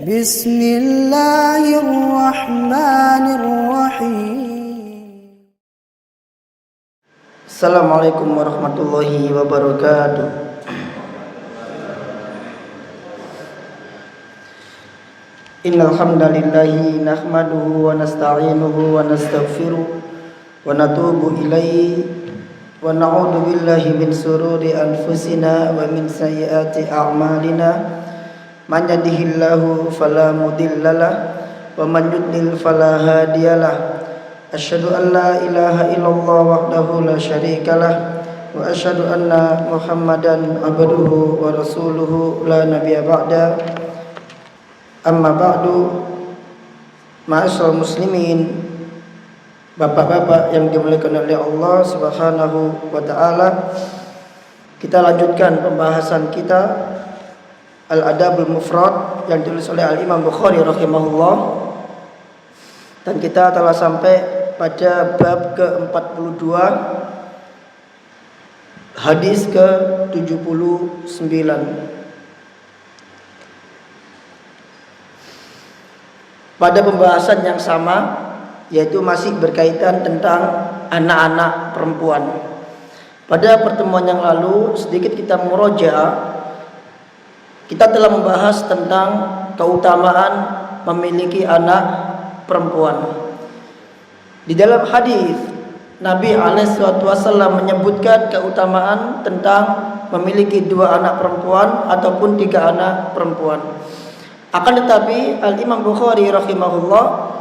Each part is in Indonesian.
Bismillahirrahmanirrahim. Assalamualaikum warahmatullahi wabarakatuh. Innal hamdalillahi nahmaduhu wa nasta'inuhu wa nastaghfiruh wa natubu ilaihi wa na'udzu billahi min sururi anfusina wa min sayyiati a'malina. Man yahdihillahu fala mudhillalah wa man yudlil fala hadiyalah. Asyhadu an la ilaha illallah wahdahu la syarikalah wa asyhadu anna Muhammadan abduhu wa rasuluhu la nabiyya ba'da. Amma ba'du. Ma'asyiral muslimin, bapak-bapak yang dimuliakan oleh Allah Subhanahu wa taala, kita lanjutkan pembahasan kita Al-Adabul Mufrad yang ditulis oleh Al-Imam Bukhari rahimahullah. Dan kita telah sampai pada bab ke-42, hadis ke-79. Pada pembahasan yang sama, yaitu masih berkaitan tentang anak-anak perempuan. Pada pertemuan yang lalu sedikit kita murojaah. Kita telah membahas tentang keutamaan memiliki anak perempuan. Di dalam hadis Nabi SAW menyebutkan keutamaan tentang memiliki 2 anak perempuan ataupun 3 anak perempuan. Akan tetapi Al-Imam Bukhari rahimahullah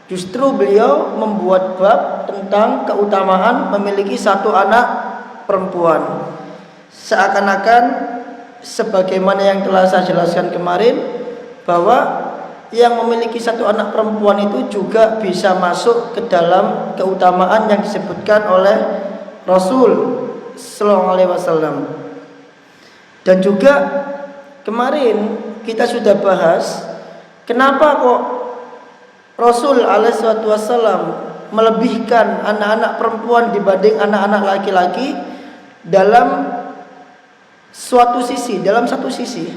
justru beliau membuat bab tentang keutamaan memiliki 1 anak perempuan. Seakan-akan sebagaimana yang telah saya jelaskan kemarin, bahwa yang memiliki 1 anak perempuan itu juga bisa masuk ke dalam keutamaan yang disebutkan oleh Rasul sallallahu alaihi wasallam. Dan juga kemarin kita sudah bahas kenapa kok Rasul alaihi wasallam melebihkan anak-anak perempuan dibanding anak-anak laki-laki dalam suatu sisi. Dalam satu sisi,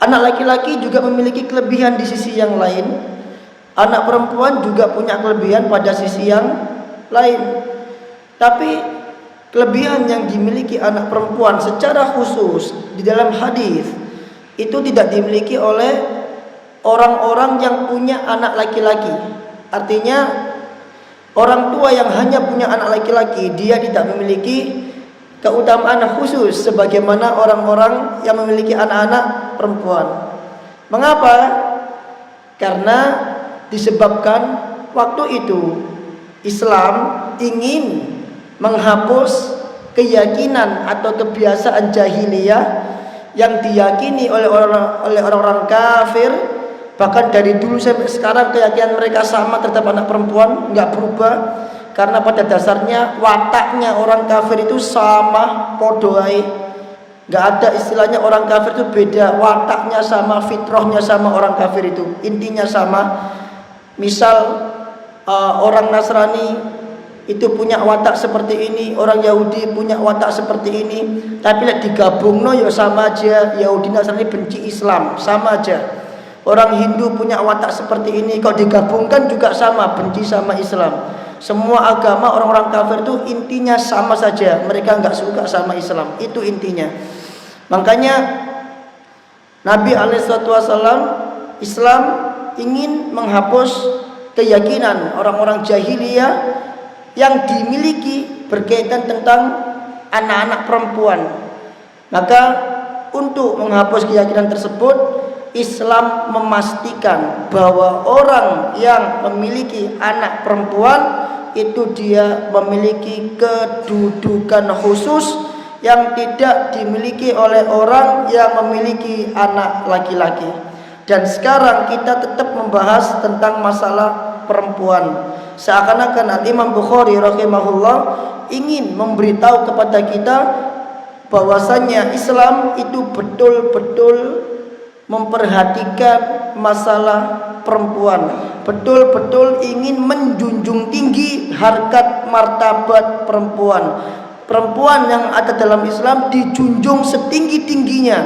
anak laki-laki juga memiliki kelebihan di sisi yang lain. Anak perempuan juga punya kelebihan pada sisi yang lain. Tapi kelebihan yang dimiliki anak perempuan secara khusus di dalam hadis itu tidak dimiliki oleh orang-orang yang punya anak laki-laki. Artinya orang tua yang hanya punya anak laki-laki, dia tidak memiliki keutamaan khusus sebagaimana orang-orang yang memiliki anak-anak perempuan. Mengapa? Karena disebabkan waktu itu Islam ingin menghapus keyakinan atau kebiasaan jahiliyah yang diyakini oleh orang-orang kafir. Bahkan dari dulu sampai sekarang keyakinan mereka sama terhadap anak perempuan, nggak berubah. Karena pada dasarnya wataknya orang kafir itu sama, podoai. Gak ada istilahnya orang kafir itu beda. Wataknya sama, fitrahnya sama, orang kafir itu intinya sama. Misal orang Nasrani itu punya watak seperti ini, orang Yahudi punya watak seperti ini. Tapi digabungno ya sama aja. Yahudi Nasrani benci Islam, sama aja. Orang Hindu punya watak seperti ini, kalau digabungkan juga sama, benci sama Islam. Semua agama orang-orang kafir itu intinya sama saja, mereka nggak suka sama Islam, itu intinya. Makanya Nabi SAW, Islam ingin menghapus keyakinan orang-orang jahiliyah yang dimiliki berkaitan tentang anak-anak perempuan. Maka untuk menghapus keyakinan tersebut, Islam memastikan bahwa orang yang memiliki anak perempuan itu dia memiliki kedudukan khusus yang tidak dimiliki oleh orang yang memiliki anak laki-laki. Dan sekarang kita tetap membahas tentang masalah perempuan. Seakan-akan Imam Bukhari rahimahullah ingin memberitahu kepada kita bahwasanya Islam itu betul-betul memperhatikan masalah perempuan, betul-betul ingin menjunjung tinggi harkat martabat perempuan. perempuan yang ada dalam Islam dijunjung setinggi-tingginya.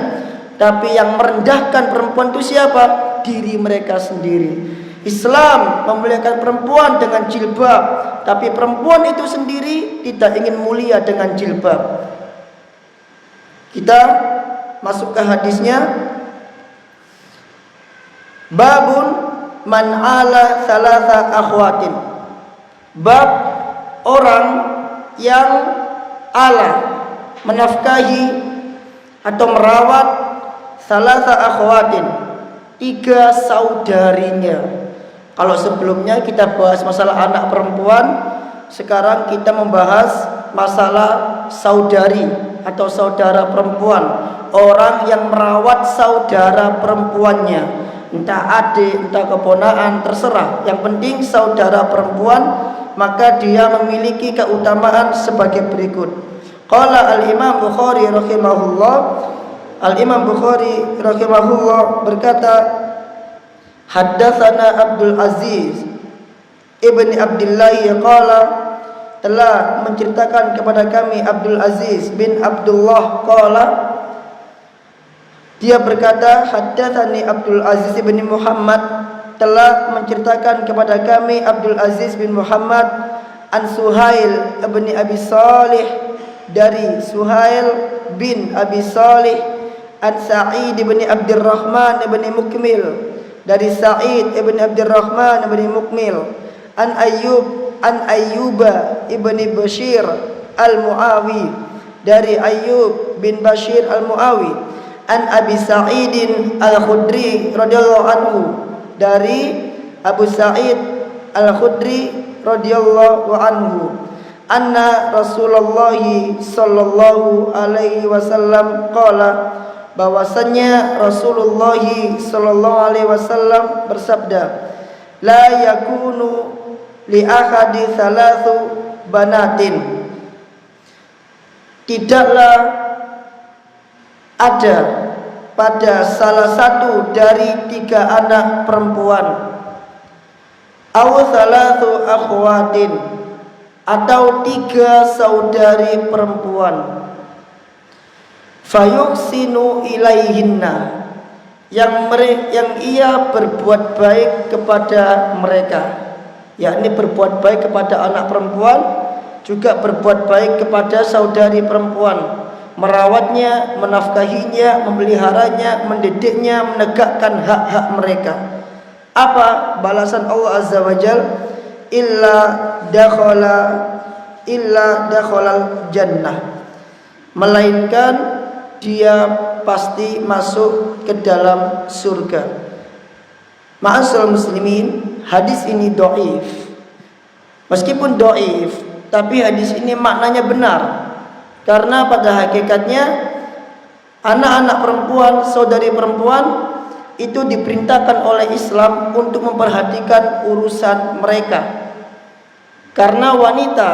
Tapi yang merendahkan perempuan itu siapa? Diri mereka sendiri. Islam memuliakan perempuan dengan jilbab, tapi perempuan itu sendiri tidak ingin mulia dengan jilbab. Kita masuk ke hadisnya. Babun man ala thalatha akhwatin. Bab orang yang ala menafkahi atau merawat thalatha akhwatin, 3 saudarinya. Kalau sebelumnya kita bahas masalah anak perempuan, sekarang kita membahas masalah saudari atau saudara perempuan. Orang yang merawat saudara perempuannya, entah adik, entah keponakan, terserah. Yang penting saudara perempuan, maka dia memiliki keutamaan sebagai berikut. Qala al-Imam Bukhari rahimahullah, Al-Imam Bukhari rahimahullah berkata, haddatsana Abdul Aziz ibni Abdullah qala, telah menceritakan kepada kami Abdul Aziz bin Abdullah qala, dia berkata, haddatsani Abdul Aziz bin Muhammad, telah menceritakan kepada kami Abdul Aziz bin Muhammad an Suhail bin Abi Salih, dari Suhail bin Abi Salih, an Sa'id bin Abdurrahman bin Mukmil, dari Sa'id bin Abdurrahman bin Mukmil, an Ayyuba ibni Bashir al-Muawi, dari Ayyub bin Bashir al-Muawi, an Abi Sa'idin al-Khudri radhiyallahu anhu, dari Abu Sa'id al-Khudri radhiyallahu anhu, anna Rasulullah sallallahu alaihi wasallam qala, bahwasanya Rasulullah sallallahu alaihi wasallam bersabda, la yakunu li ahadi thalathu banatin, tidaklah ada pada salah satu dari 3 anak perempuan, aw thalathu akhwatin, atau 3 saudari perempuan, fayuhsinu ilaihinna, yang ia berbuat baik kepada mereka, yakni berbuat baik kepada anak perempuan, juga berbuat baik kepada saudari perempuan, merawatnya, menafkahinya, memeliharanya, mendidiknya, menegakkan hak-hak mereka. Apa balasan Allah Azza wa Jal? Illa dakhalal jannah, melainkan dia pasti masuk ke dalam surga. Ma'asyiral muslimin, hadis ini dhaif. Meskipun dhaif, tapi hadis ini maknanya benar. Karena pada hakikatnya anak-anak perempuan, saudari perempuan itu diperintahkan oleh Islam untuk memperhatikan urusan mereka. Karena wanita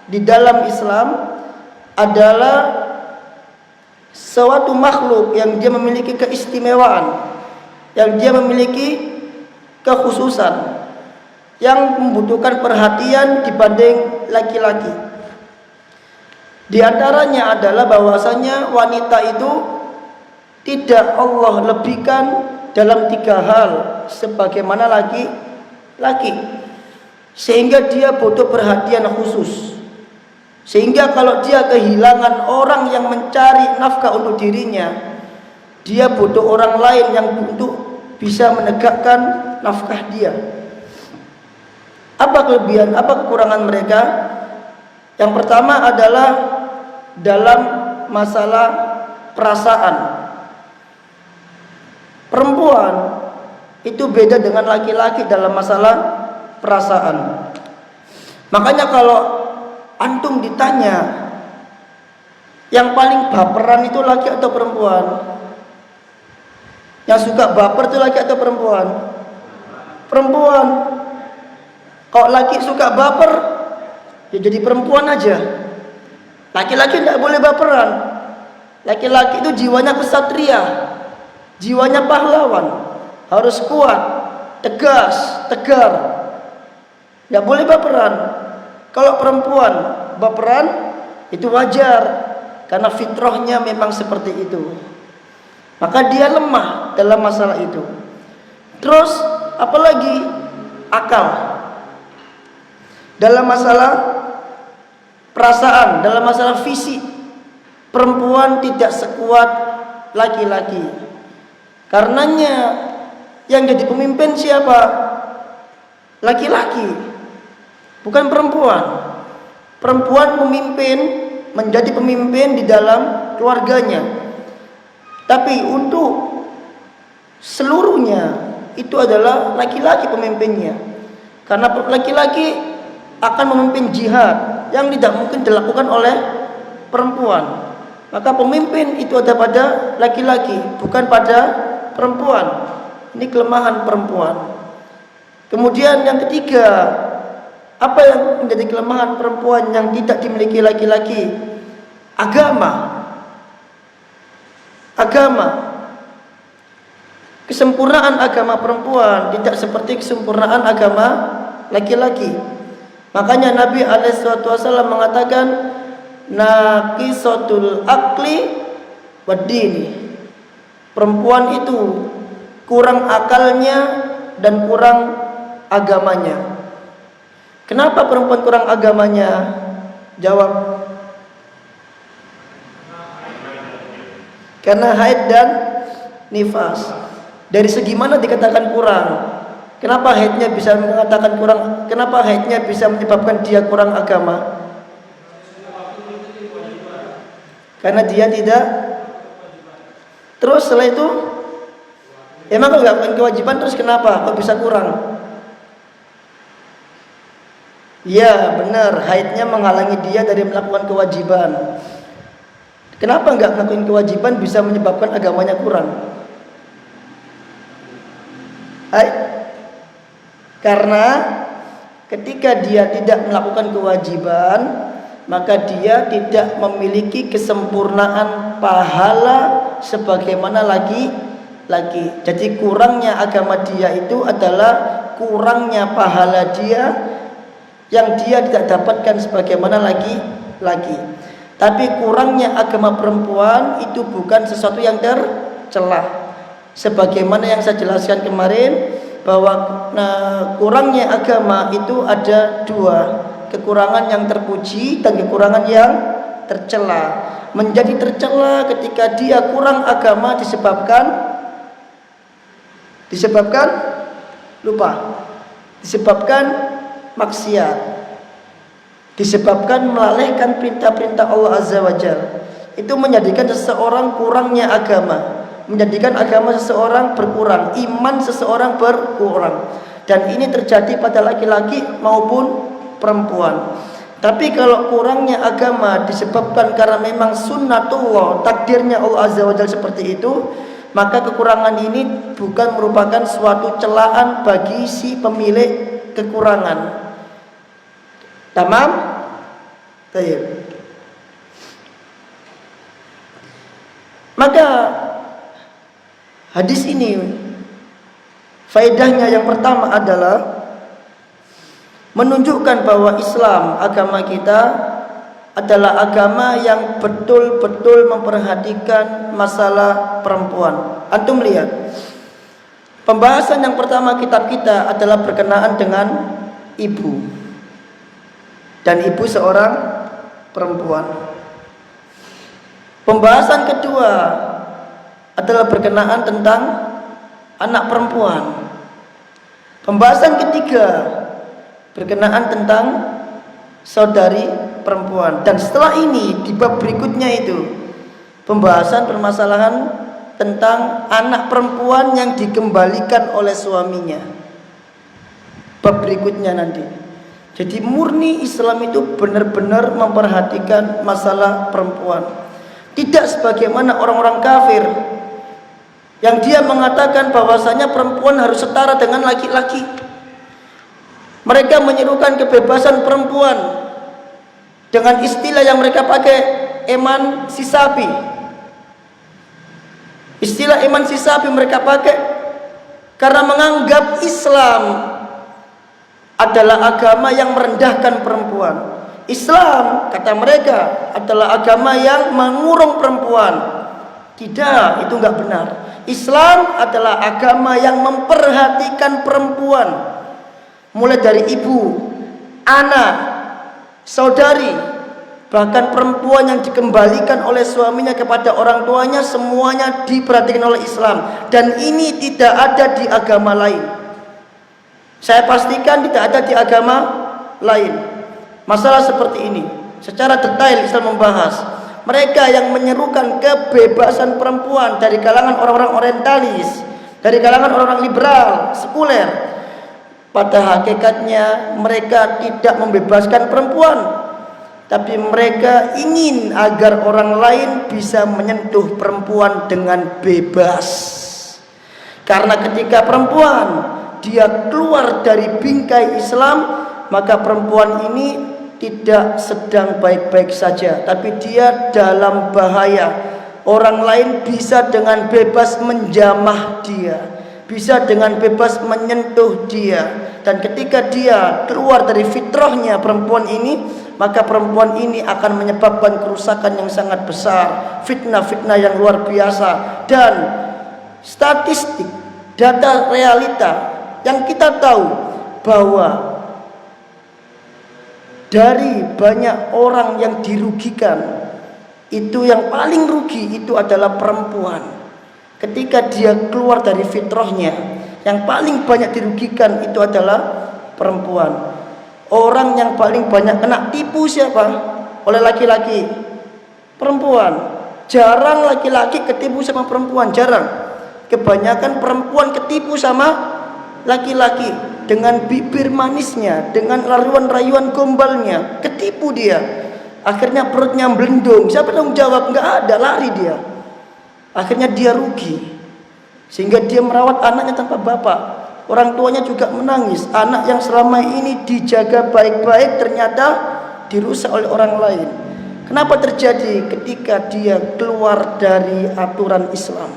di dalam Islam adalah suatu makhluk yang dia memiliki keistimewaan, yang dia memiliki kekhususan, yang membutuhkan perhatian dibanding laki-laki. Di antaranya adalah bahwasanya wanita itu tidak Allah lebihkan dalam 3 hal sebagaimana laki-laki, sehingga dia butuh perhatian khusus. Sehingga kalau dia kehilangan orang yang mencari nafkah untuk dirinya, dia butuh orang lain yang untuk bisa menegakkan nafkah dia. Apa kelebihan, apa kekurangan mereka? Yang pertama adalah dalam masalah perasaan. Perempuan itu beda dengan laki-laki dalam masalah perasaan. Makanya kalau antum ditanya, yang paling baperan itu laki atau perempuan? Yang suka baper itu laki atau perempuan? Perempuan. Kalau laki suka baper, ya jadi perempuan aja. Laki-laki tidak boleh baperan. Laki-laki itu jiwanya kesatria, jiwanya pahlawan, harus kuat, tegas, tegar. Tidak boleh baperan. Kalau perempuan baperan, Itu wajar karena fitrahnya memang seperti itu. Maka dia lemah dalam masalah itu. Terus apalagi akal. Dalam masalah perasaan, dalam masalah fisik, perempuan tidak sekuat laki-laki. Karenanya yang jadi pemimpin siapa? Laki-laki, bukan perempuan. Perempuan menjadi pemimpin di dalam keluarganya. Tapi untuk seluruhnya itu adalah laki-laki pemimpinnya. Karena laki-laki akan memimpin jihad yang tidak mungkin dilakukan oleh perempuan. Maka pemimpin itu ada pada laki-laki, bukan pada perempuan. Ini kelemahan perempuan. Kemudian yang ketiga, apa yang menjadi kelemahan perempuan yang tidak dimiliki laki-laki? Agama. Kesempurnaan agama perempuan tidak seperti kesempurnaan agama laki-laki. Makanya Nabi SAW mengatakan naqisatul aqli waddini. Perempuan itu kurang akalnya dan kurang agamanya. Kenapa perempuan kurang agamanya? Jawab. Karena haid dan nifas. Dari segi mana dikatakan kurang? Kenapa haidnya bisa mengatakan kurang? Kenapa haidnya bisa menyebabkan dia kurang agama? Karena dia tidak. Terus setelah itu, emang kalau nggak punya kewajiban terus kenapa? Kok bisa kurang? Ya benar, haidnya menghalangi dia dari melakukan kewajiban. Kenapa nggak melakukan kewajiban bisa menyebabkan agamanya kurang? Karena ketika dia tidak melakukan kewajiban, maka dia tidak memiliki kesempurnaan pahala sebagaimana laki-laki. Jadi kurangnya agama dia itu adalah kurangnya pahala dia yang dia tidak dapatkan sebagaimana laki-laki. Tapi kurangnya agama perempuan itu bukan sesuatu yang tercela. Sebagaimana yang saya jelaskan kemarin bahwa kurangnya agama itu ada dua, kekurangan yang terpuji dan kekurangan yang tercela. Menjadi tercela ketika dia kurang agama disebabkan maksiat, disebabkan melalaikan perintah-perintah Allah Azza wa Jalla. Itu menjadikan seseorang kurangnya agama, menjadikan agama seseorang berkurang, iman seseorang berkurang. Dan ini terjadi pada laki-laki maupun perempuan. Tapi kalau kurangnya agama disebabkan karena memang sunnatullah, takdirnya Allah Azza wa Jalla seperti itu, maka kekurangan ini bukan merupakan suatu celaan bagi si pemilik kekurangan. Tamam? Baik. Maka hadis ini faedahnya yang pertama adalah menunjukkan bahwa Islam, agama kita adalah agama yang betul-betul memperhatikan masalah perempuan. Antum lihat, pembahasan yang pertama kitab kita adalah berkenaan dengan ibu. Dan ibu seorang perempuan. Pembahasan kedua adalah berkenaan tentang anak perempuan. Pembahasan ketiga berkenaan tentang saudari perempuan. Dan setelah ini di bab berikutnya itu pembahasan permasalahan tentang anak perempuan yang dikembalikan oleh suaminya. Bab berikutnya nanti. Jadi murni Islam itu benar-benar memperhatikan masalah perempuan. Tidak sebagaimana orang-orang kafir yang dia mengatakan bahwasanya perempuan harus setara dengan laki-laki. Mereka menyerukan kebebasan perempuan dengan istilah yang mereka pakai, emansipasi. Istilah emansipasi mereka pakai karena menganggap Islam adalah agama yang merendahkan perempuan. Islam, kata mereka, adalah agama yang mengurung perempuan. Tidak, itu enggak benar. Islam adalah agama yang memperhatikan perempuan, mulai dari ibu, anak, saudari, bahkan perempuan yang dikembalikan oleh suaminya kepada orang tuanya, semuanya diperhatikan oleh Islam. Dan ini tidak ada di agama lain. Saya pastikan tidak ada di agama lain. Masalah seperti ini secara detail Islam membahas. Mereka yang menyerukan kebebasan perempuan dari kalangan orang-orang orientalis, dari kalangan orang-orang liberal, sekuler, pada hakikatnya mereka tidak membebaskan perempuan, tapi mereka ingin agar orang lain bisa menyentuh perempuan dengan bebas. Karena ketika perempuan dia keluar dari bingkai Islam, maka perempuan ini tidak sedang baik-baik saja, tapi dia dalam bahaya. Orang lain bisa dengan bebas menjamah dia, bisa dengan bebas menyentuh dia. Dan ketika dia keluar dari fitrahnya perempuan ini, maka perempuan ini akan menyebabkan kerusakan yang sangat besar, fitnah-fitnah yang luar biasa. Dan statistik, data realita yang kita tahu bahwa dari banyak orang yang dirugikan, itu yang paling rugi itu adalah perempuan. Ketika dia keluar dari fitrahnya, yang paling banyak dirugikan itu adalah perempuan. Orang yang paling banyak kena tipu siapa? Oleh laki-laki. Perempuan. Jarang laki-laki ketipu sama perempuan, jarang. Kebanyakan perempuan ketipu sama laki-laki. Dengan bibir manisnya, dengan rayuan-rayuan gombalnya, ketipu dia. Akhirnya perutnya melendung. Siapa tanggung jawab? Enggak ada, lari dia. Akhirnya dia rugi, sehingga dia merawat anaknya tanpa bapak. Orang tuanya juga menangis. Anak yang selama ini dijaga baik-baik ternyata dirusak oleh orang lain. Kenapa terjadi? Ketika dia keluar dari aturan Islam.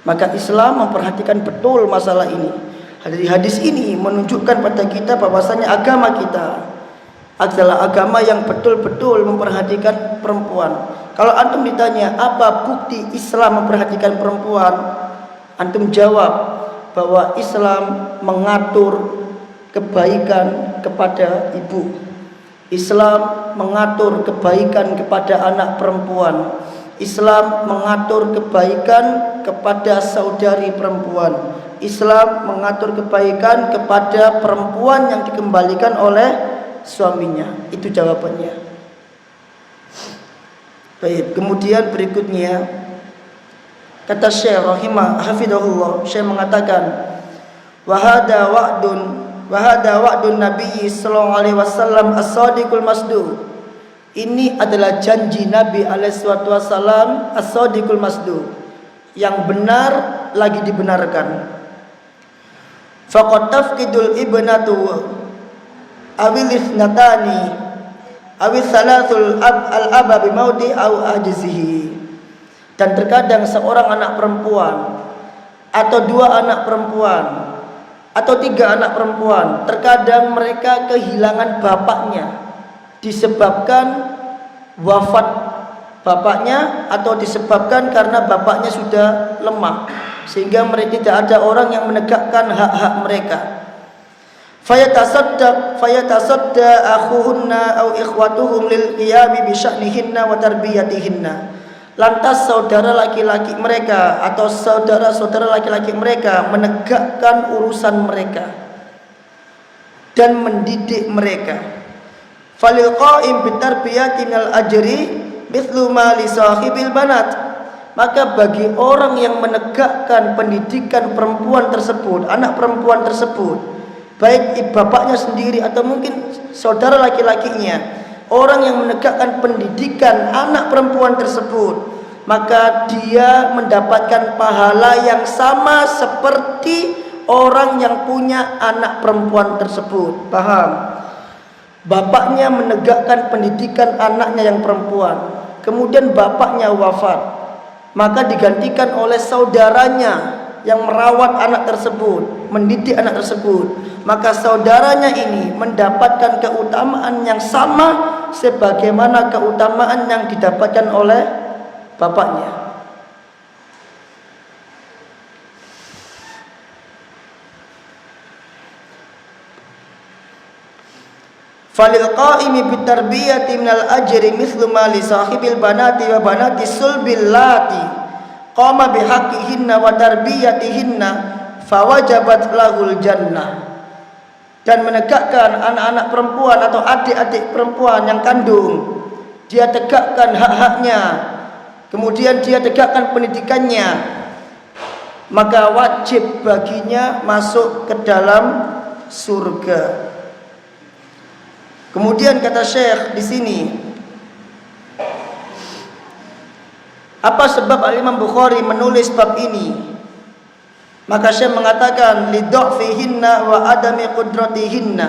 Maka Islam memperhatikan betul masalah ini. Dari hadis ini menunjukkan pada kita bahwasanya agama kita adalah agama yang betul-betul memperhatikan perempuan. Kalau antum ditanya apa bukti Islam memperhatikan perempuan, antum jawab bahwa Islam mengatur kebaikan kepada ibu, Islam mengatur kebaikan kepada anak perempuan, Islam mengatur kebaikan kepada saudari perempuan, Islam mengatur kebaikan kepada perempuan yang dikembalikan oleh suaminya. Itu jawabannya. Baik, kemudian berikutnya kata Syekh hafidhahullah, Syekh mengatakan wa hada wa'dun Nabi sallallahu alaihi wasallam as-sadiqul masduq. Ini adalah janji Nabi alaihi wasallam as-sadiqul masduq, yang benar lagi dibenarkan. Faqad tafqidul ibnatu awil ithnatani awil salatul al-aba bimauti au ajzihi. Dan terkadang seorang anak perempuan atau dua anak perempuan atau tiga anak perempuan, terkadang mereka kehilangan bapaknya disebabkan wafat bapaknya atau disebabkan karena bapaknya sudah lemah, sehingga mereka tidak ada orang yang menegakkan hak-hak mereka. Fayatasadda akhuhunna aw ikhwatuhum lil qiyami bi sya'nihinna wa tarbiyatihinna. Lantas saudara laki-laki mereka atau saudara-saudara laki-laki mereka menegakkan urusan mereka dan mendidik mereka. Falil qa'im bitarbiyati minal ajri mithlu ma li sahibil banat. Maka bagi orang yang menegakkan pendidikan perempuan tersebut, anak perempuan tersebut, baik bapaknya sendiri atau mungkin saudara laki-lakinya, orang yang menegakkan pendidikan anak perempuan tersebut, maka dia mendapatkan pahala yang sama seperti orang yang punya anak perempuan tersebut. Paham? Bapaknya menegakkan pendidikan anaknya yang perempuan, kemudian bapaknya wafat, maka digantikan oleh saudaranya yang merawat anak tersebut, mendidik anak tersebut, maka saudaranya ini mendapatkan keutamaan yang sama sebagaimana keutamaan yang didapatkan oleh bapaknya. Falil qaimi bitarbiyati minal ajri mithlu ma li sahibil banati wa banati sulbil lati qama bihaqqihinna wa tarbiyatihinna fawajabat lahul jannah. Dan menegakkan anak-anak perempuan atau adik-adik perempuan yang kandung, dia tegakkan hak-haknya, kemudian dia tegakkan pendidikannya, maka wajib baginya masuk ke dalam surga. Kemudian kata Syekh di sini, apa sebab Al-Imam Bukhari menulis bab ini? Maka Syekh mengatakan lidha'fihinna wa adami qudratihinna,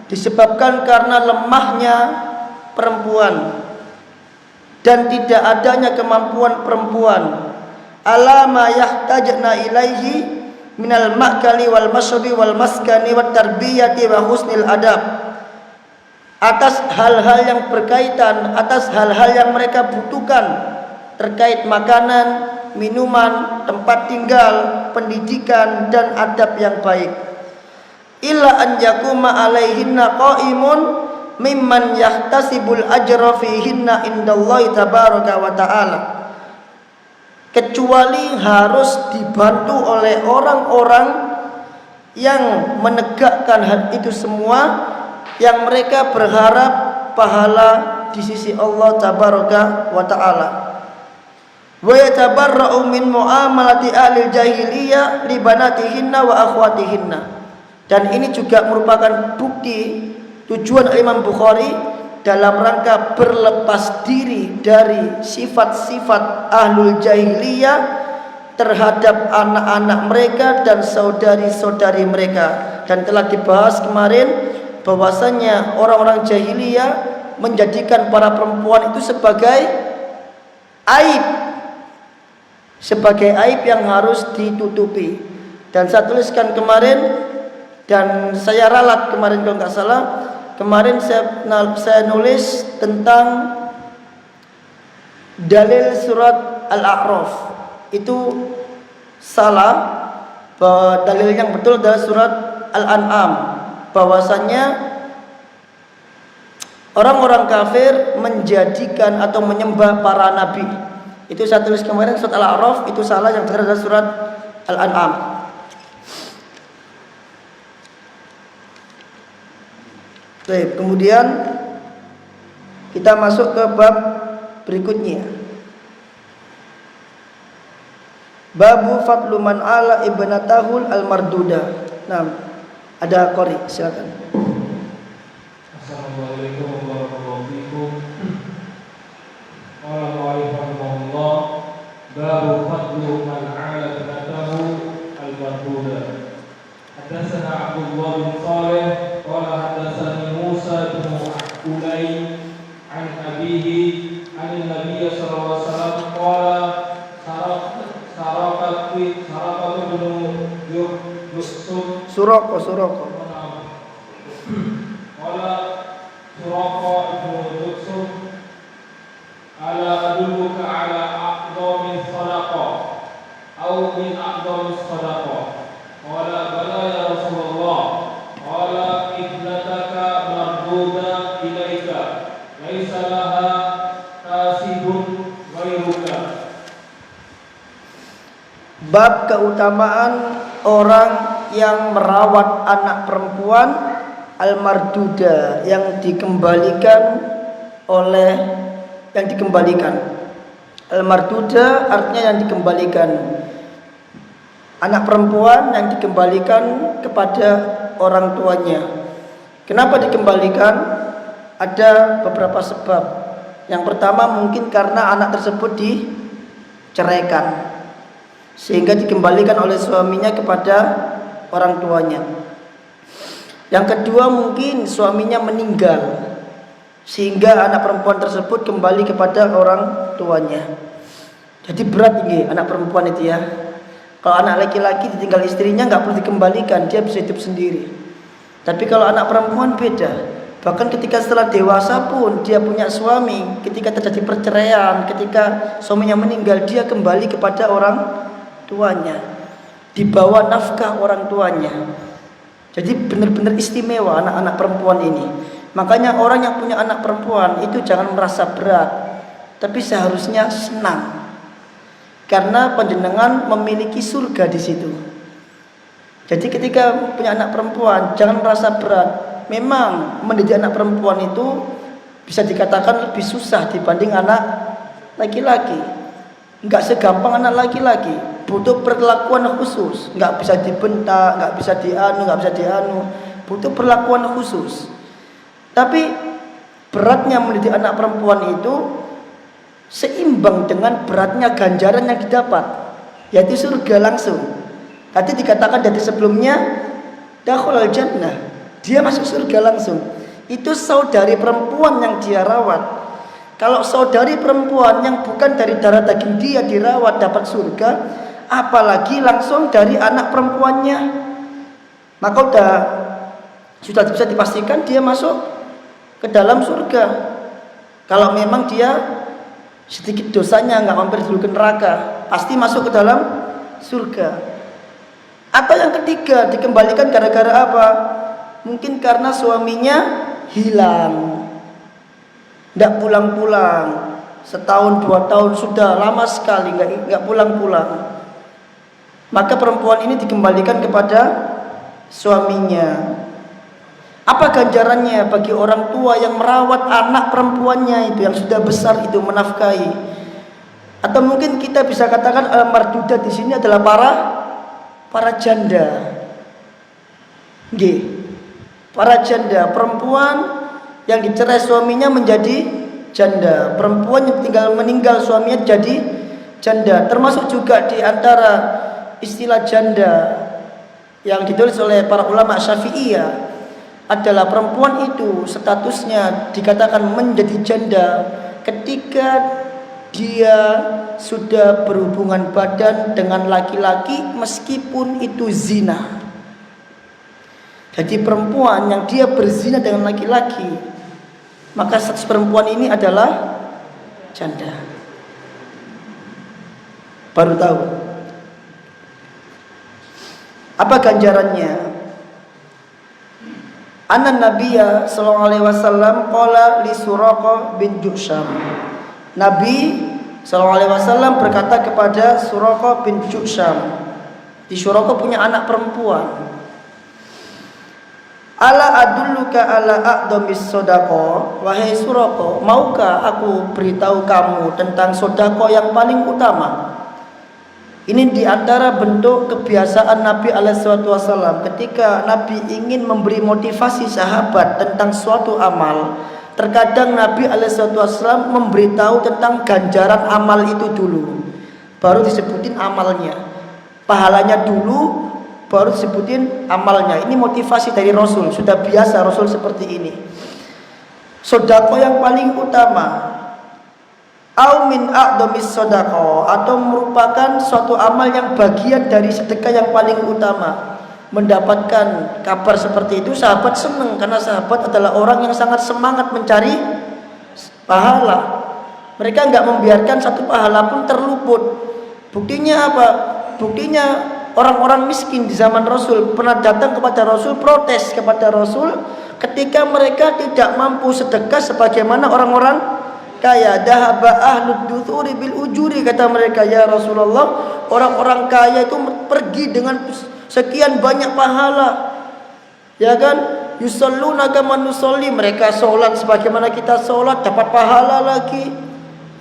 disebabkan karena lemahnya perempuan dan tidak adanya kemampuan perempuan, ala ma yahtajna ilaihi minal ma'kali wal mashrabi wal maskani wat tarbiyati wa husnil adab, atas hal-hal yang berkaitan, atas hal-hal yang mereka butuhkan terkait makanan, minuman, tempat tinggal, pendidikan dan adab yang baik. Illa an yakuma alaihinna qaimun mimman yahtasibul ajra fihinna indallahi tabaraka wa ta'ala, kecuali harus dibantu oleh orang-orang yang menegakkan hal itu semua, yang mereka berharap pahala di sisi Allah tabaraka wa ta'ala. Wa yatabarra'u min muamalati ahli jahiliyah li banatihinna wa akhwatihinna. Dan ini juga merupakan bukti tujuan Imam Bukhari dalam rangka berlepas diri dari sifat-sifat ahlul jahiliyah terhadap anak-anak mereka dan saudari-saudari mereka. Dan telah dibahas kemarin bahwasanya orang-orang jahiliyah menjadikan para perempuan itu sebagai aib, sebagai aib yang harus ditutupi. Dan saya tuliskan kemarin, dan saya ralat kemarin kalau nggak salah, kemarin saya nulis tentang dalil surat Al-A'raf itu salah, bahwa dalil yang betul adalah surat Al-An'am, bahwasannya orang-orang kafir menjadikan atau menyembah para nabi. Itu saya tulis kemarin surat Al-A'raf, itu salah, yang benar adalah surat Al-An'am. Baik, kemudian kita masuk ke bab berikutnya. Babu fadlu man ala ibnatahul al-marduda. Nah, ada qari, silakan. Assalamualaikum warahmatullahi wabarakatuh. Qala rahimahullah, babu fadlu man 'ala ibnatahu al-marduda. Hadatsana Abdullah bin Shalih qala hadatsani Musa bin Ulay an abihi an Nabiy sallallahu alaihi wasallam qala saraqat bin Yusuf Suroko. Qala Suraqah ibn Yusuf ala adulluka ala a'dhamis sadaqah aw min a'dhamis sadaqah. Qala bala ya Rasulullah. Qala ibnataka marduda ilaika laisa laha kasibun ghairuka. Bab keutamaan orang yang merawat anak perempuan al-marduda, yang dikembalikan. Al-marduda artinya yang dikembalikan, anak perempuan yang dikembalikan kepada orang tuanya. Kenapa dikembalikan? Ada beberapa sebab. Yang pertama mungkin karena anak tersebut diceraikan, sehingga dikembalikan oleh suaminya kepada orang tuanya. Yang kedua mungkin suaminya meninggal, sehingga anak perempuan tersebut kembali kepada orang tuanya. Jadi berat ini anak perempuan itu ya. Kalau anak laki-laki ditinggal istrinya nggak perlu dikembalikan, dia bisa hidup sendiri. Tapi kalau anak perempuan beda. Bahkan ketika setelah dewasa pun dia punya suami, ketika terjadi perceraian, ketika suaminya meninggal, dia kembali kepada orang tuanya, dibawa nafkah orang tuanya. Jadi benar-benar istimewa anak-anak perempuan ini. Makanya orang yang punya anak perempuan itu jangan merasa berat, tapi seharusnya senang. Karena panjenengan memiliki surga di situ. Jadi ketika punya anak perempuan jangan merasa berat. Memang mendidik anak perempuan itu bisa dikatakan lebih susah dibanding anak laki-laki. Enggak segampang anak laki-laki, butuh perlakuan khusus. Enggak bisa dibentak, enggak bisa dianu, butuh perlakuan khusus. Tapi beratnya mendidik anak perempuan itu seimbang dengan beratnya ganjaran yang didapat, yaitu surga langsung. Tadi dikatakan dari sebelumnya dakhulal jannah, dia masuk surga langsung. Itu saudari perempuan yang dia rawat. Kalau saudari perempuan yang bukan dari darah daging dia dirawat dapat surga, apalagi langsung dari anak perempuannya, maka sudah bisa dipastikan dia masuk ke dalam surga. Kalau memang dia sedikit dosanya nggak mampir dulu ke neraka, pasti masuk ke dalam surga. Atau yang ketiga, dikembalikan gara-gara apa? Mungkin karena suaminya hilang, nggak pulang-pulang, setahun 2 tahun sudah lama sekali nggak pulang-pulang. Maka perempuan ini dikembalikan kepada suaminya. Apa ganjarannya bagi orang tua yang merawat anak perempuannya itu yang sudah besar itu, menafkahi? Atau mungkin kita bisa katakan marduda di sini adalah para janda. Nggih. Para janda, perempuan yang dicerai suaminya menjadi janda, perempuan yang meninggal suaminya jadi janda. Termasuk juga di antara istilah janda yang ditulis oleh para ulama Syafi'iyah adalah perempuan itu statusnya dikatakan menjadi janda ketika dia sudah berhubungan badan dengan laki-laki meskipun itu zina. Jadi perempuan yang dia berzina dengan laki-laki, maka status perempuan ini adalah janda. Baru tahu. Apa ganjarannya? Anna Nabiyya sallallahu alaihi wasallam qala li Suraqah bin Ju'sham. Nabi sallallahu alaihi wasallam berkata kepada Suraqah bin Ju'sham. Di Suraqah punya anak perempuan. Ala adulluka ala a'dhamis shadaqah. Wahai Suraqah, maukah aku beritahu kamu tentang sedekah yang paling utama? Ini diantara bentuk kebiasaan Nabi SAW. Ketika Nabi ingin memberi motivasi sahabat tentang suatu amal, terkadang Nabi SAW memberitahu tentang ganjaran amal itu dulu, baru disebutin amalnya. Pahalanya dulu, baru disebutin amalnya. Ini motivasi dari Rasul. Sudah biasa Rasul seperti ini. Sedekah yang paling utama, au min a'dhamis shadaqah, atau merupakan suatu amal yang bagian dari sedekah yang paling utama. Mendapatkan kabar seperti itu sahabat senang, karena sahabat adalah orang yang sangat semangat mencari pahala. Mereka enggak membiarkan satu pahala pun terluput. Buktinya apa? Buktinya orang-orang miskin di zaman Rasul pernah datang kepada Rasul, protes kepada Rasul ketika mereka tidak mampu sedekah sebagaimana orang-orang kaya. Dahaba ahlud duthuri bil ujuri, kata mereka, ya Rasulullah, orang-orang kaya itu pergi dengan sekian banyak pahala, ya kan? Yusalluna kama nusalli, mereka sholat sebagaimana kita sholat, dapat pahala lagi,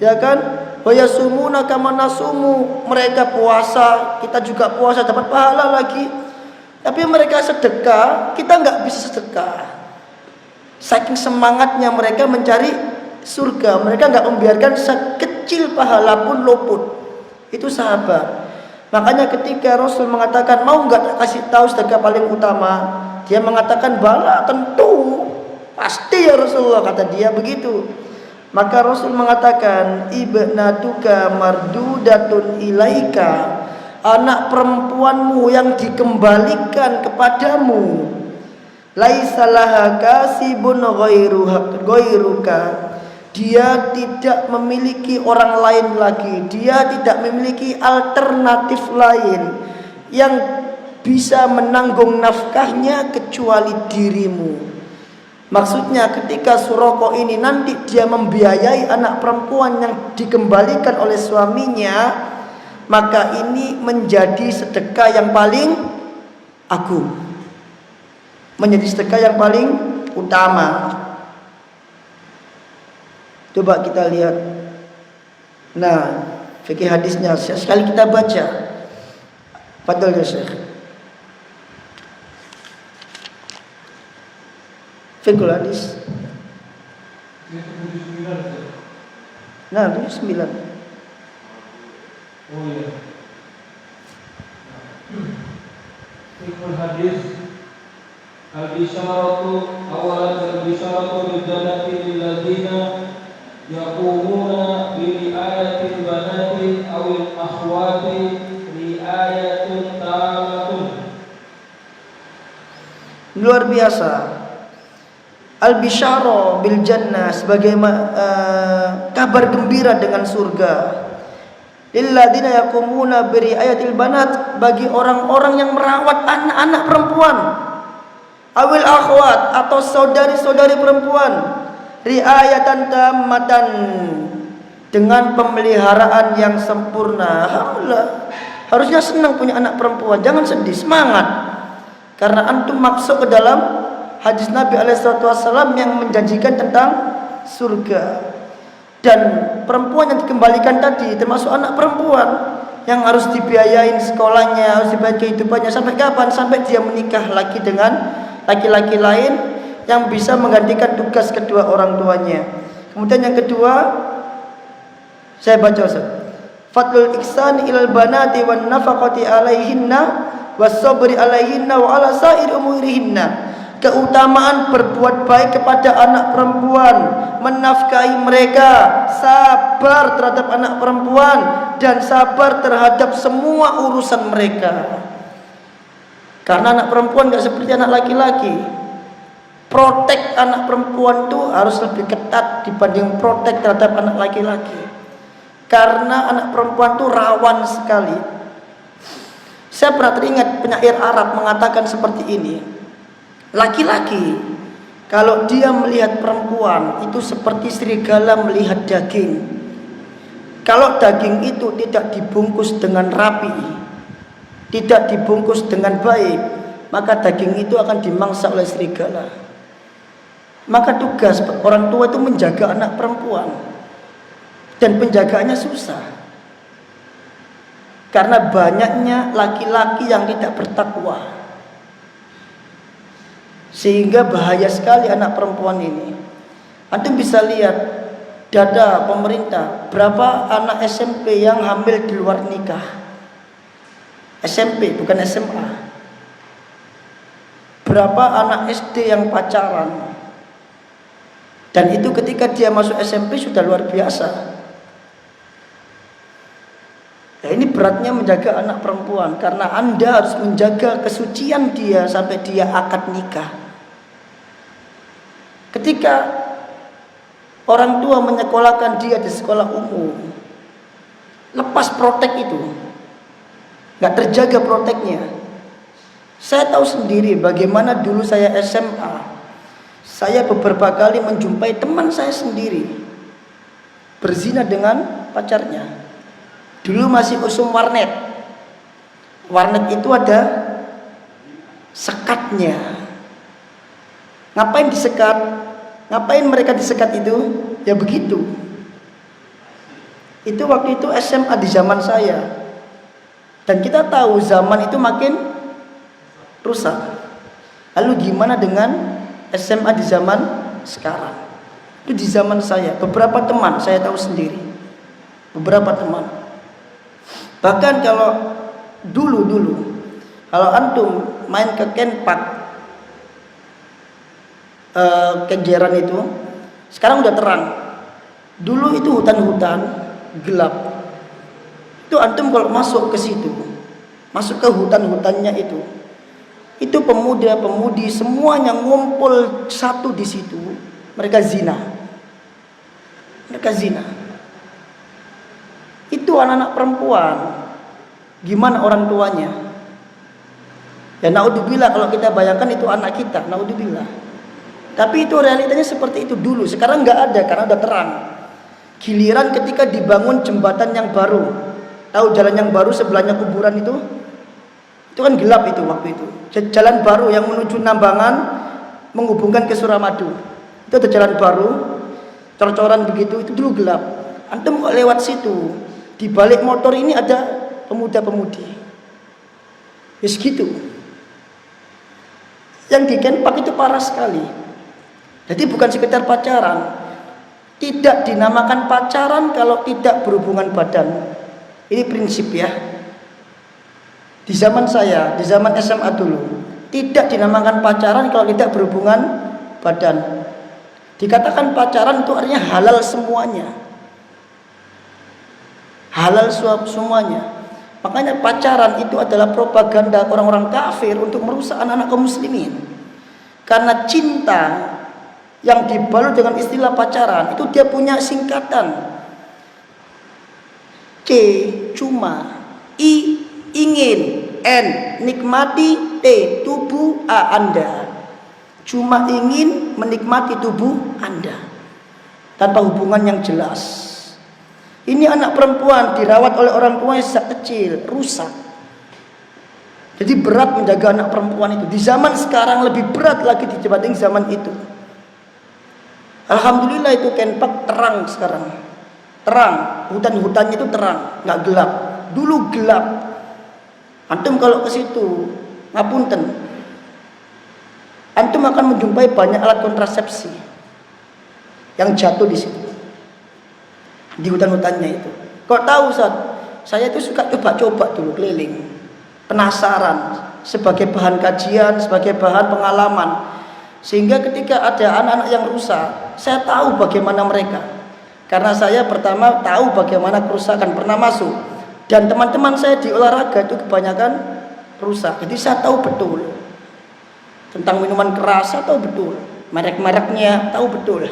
ya kan? Wa yasumuna kama nasumu, mereka puasa, kita juga puasa, dapat pahala lagi. Tapi mereka sedekah, kita nggak bisa sedekah. Saking semangatnya mereka mencari surga, mereka nggak membiarkan sekecil pahala pun luput. Itu sahabat. Makanya ketika Rasul mengatakan, mau nggak kasih tahu sedekah paling utama, dia mengatakan, bala, tentu, pasti ya Rasulullah, kata dia begitu. Maka Rasul mengatakan, ibnatuka mardudatun ilaika, anak perempuanmu yang dikembalikan kepadamu, laisa laha kasibun ghairuka, dia tidak memiliki orang lain lagi, dia tidak memiliki alternatif lain yang bisa menanggung nafkahnya kecuali dirimu. Maksudnya ketika Suraqah ini nanti dia membiayai anak perempuan yang dikembalikan oleh suaminya, maka ini menjadi sedekah yang paling agung, menjadi sedekah yang paling utama. Coba kita lihat. Nah, fikih hadisnya sekali kita baca. Fadhil ya Syekh. Fikul hadis. Nah, 9. Oh iya. Fikul hadis. Al-bisyaratu awalan al-bisyaratu bil jannati lil ladzina yaqumuna bi ayatil banati awil akhwati li ayatun tamatun. Luar biasa. Al-bisyara bil jannah sebagai kabar gembira dengan surga. Lilladzina yaqumuna bi ayatil banat, bagi orang-orang yang merawat anak-anak perempuan. Awil akhwat atau saudari-saudari perempuan. Riayatan tammatan, dengan pemeliharaan yang sempurna. Alhamdulillah. Harusnya senang punya anak perempuan, jangan sedih, semangat. Karena antum masuk ke dalam hadis Nabi SAW yang menjanjikan tentang surga. Dan perempuan yang dikembalikan tadi termasuk anak perempuan yang harus dibiayain sekolahnya, harus dibayar kehidupannya sampai kapan? Sampai dia menikah lagi dengan laki-laki lain yang bisa menggantikan tugas kedua orang tuanya. Kemudian yang kedua, saya baca Ustaz. Fadlul ihsan ilal banati wan nafaqati alaihinna was sabri alaihinna wa ala sair umurihinna. Keutamaan berbuat baik kepada anak perempuan, menafkahi mereka, sabar terhadap anak perempuan, dan sabar terhadap semua urusan mereka. Karena anak perempuan gak seperti anak laki-laki. Protek anak perempuan itu harus lebih ketat dibanding protek terhadap anak laki-laki. Karena anak perempuan itu rawan sekali. Saya pernah teringat penyair Arab mengatakan seperti ini. Laki-laki kalau dia melihat perempuan itu seperti serigala melihat daging. Kalau daging itu tidak dibungkus dengan rapi, tidak dibungkus dengan baik, maka daging itu akan dimangsa oleh serigala. Maka tugas orang tua itu menjaga anak perempuan, dan penjagaannya susah karena banyaknya laki-laki yang tidak bertakwa. Sehingga bahaya sekali anak perempuan ini. Antum bisa lihat data pemerintah, berapa anak SMP yang hamil di luar nikah. SMP bukan SMA. Berapa anak SD yang pacaran. Dan itu ketika dia masuk SMP sudah luar biasa. Nah, ini beratnya menjaga anak perempuan, karena Anda harus menjaga kesucian dia sampai dia akad nikah. Ketika orang tua menyekolahkan dia di sekolah umum, lepas protek itu, gak terjaga proteknya. Saya tahu sendiri bagaimana dulu saya SMA. Saya beberapa kali menjumpai teman saya sendiri berzina dengan pacarnya. Dulu masih usum warnet. Warnet itu ada sekatnya. Ngapain disekat? Ngapain mereka disekat itu? Ya begitu. Itu waktu itu SMA di zaman saya. Dan kita tahu zaman itu makin rusak. Lalu gimana dengan SMA di zaman sekarang? Itu di zaman saya. Beberapa teman saya tahu sendiri. Beberapa teman. Bahkan kalau dulu kalau antum main ke Kenpak, Kenjeran itu sekarang udah terang. Dulu itu hutan-hutan gelap. Itu antum kalau masuk ke situ masuk ke hutan-hutannya itu pemuda-pemudi semuanya ngumpul satu di situ, mereka zina. Itu anak-anak perempuan. Gimana orang tuanya? Ya naudzubillah, kalau kita bayangkan itu anak kita, naudzubillah. Tapi itu realitanya seperti itu dulu. Sekarang nggak ada karena udah terang. Giliran ketika dibangun jembatan yang baru, tahu jalan yang baru sebelahnya kuburan itu kan gelap itu waktu itu. Jalan baru yang menuju Nambangan menghubungkan ke Suramadu. Itu ada jalan baru, cor-coran begitu, itu dulu gelap. Antum kok lewat situ, di balik motor ini ada pemuda-pemudi. Ya segitu. Yang di Kenpak itu parah sekali. Jadi bukan sekedar pacaran. Tidak dinamakan pacaran kalau tidak berhubungan badan. Ini prinsip ya. Di zaman saya, di zaman SMA dulu, tidak dinamakan pacaran kalau tidak berhubungan badan. Dikatakan pacaran itu artinya halal semuanya. Halal semuanya. Makanya pacaran itu adalah propaganda orang-orang kafir untuk merusak anak-anak kaum muslimin. Karena cinta yang dibalut dengan istilah pacaran itu dia punya singkatan. C cuma, I ingin, N nikmati, T tubuh, A Anda. Cuma ingin menikmati tubuh Anda tanpa hubungan yang jelas. Ini anak perempuan dirawat oleh orang tuanya sejak kecil, rusak. Jadi berat menjaga anak perempuan itu. Di zaman sekarang lebih berat lagi dibanding zaman itu. Alhamdulillah itu Kenpak terang sekarang. Terang, hutan-hutannya itu terang, nggak gelap. Dulu gelap. Antum kalau ke situ, ngapunten, antum akan menjumpai banyak alat kontrasepsi yang jatuh di situ, di hutan-hutannya itu. Kau tahu Ustaz, saya itu suka coba-coba dulu keliling, penasaran, sebagai bahan kajian, sebagai bahan pengalaman, sehingga ketika ada anak-anak yang rusak, saya tahu bagaimana mereka. Karena saya pertama tahu bagaimana kerusakan, pernah masuk, dan teman-teman saya di olahraga itu kebanyakan rusak. Jadi saya tahu betul tentang minuman keras, saya tahu betul merek-mereknya, tahu betul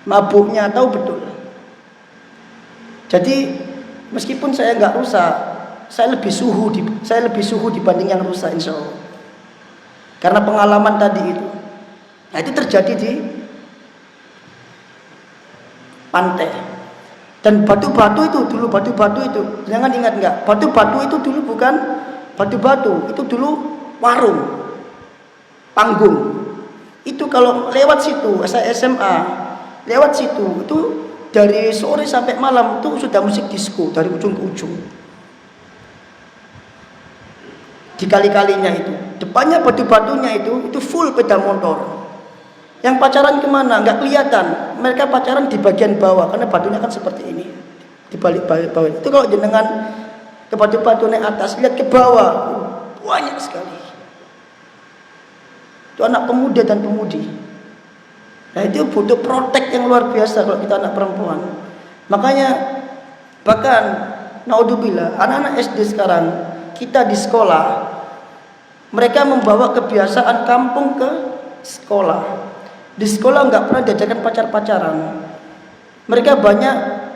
mabuknya, tahu betul. Jadi meskipun saya nggak rusak, saya lebih suhu dibanding yang rusak, insya Allah. Karena pengalaman tadi itu. Nah itu terjadi di pantai. Dan batu-batu itu dulu, batu-batu itu, jangan ingat nggak, batu-batu itu dulu bukan batu-batu, itu dulu warung, panggung. Itu kalau lewat situ, saya SMA, lewat situ, itu dari sore sampai malam itu sudah musik disco dari ujung ke ujung. Di kali-kalinya itu, depannya batu-batunya itu full pedal motor. Yang pacaran kemana? Nggak kelihatan. Mereka pacaran di bagian bawah karena batunya kan seperti ini, di balik bawah. Itu kalau jenengan ke batu-batu naik atas, lihat ke bawah, banyak sekali. Itu anak pemuda dan pemudi. Nah itu butuh protek yang luar biasa kalau kita anak perempuan. Makanya bahkan naudzubillah, anak-anak SD sekarang kita di sekolah, mereka membawa kebiasaan kampung ke sekolah. Di sekolah nggak pernah diajarkan pacar-pacaran. Mereka banyak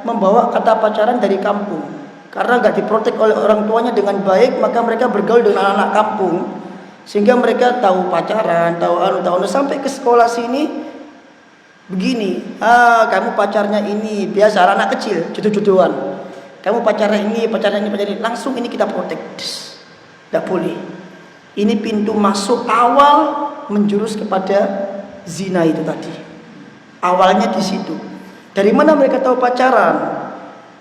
membawa kata pacaran dari kampung. Karena nggak diprotek oleh orang tuanya dengan baik, maka mereka bergaul dengan anak-anak kampung. Sehingga mereka tahu pacaran, tahu sampai ke sekolah sini begini. Kamu pacarnya ini, biasa anak kecil, jodoh-jodohan. Kamu pacarnya ini, langsung ini kita protek. Nggak boleh. Ini pintu masuk awal menjurus kepada zina itu tadi. Awalnya di situ. Dari mana mereka tahu pacaran?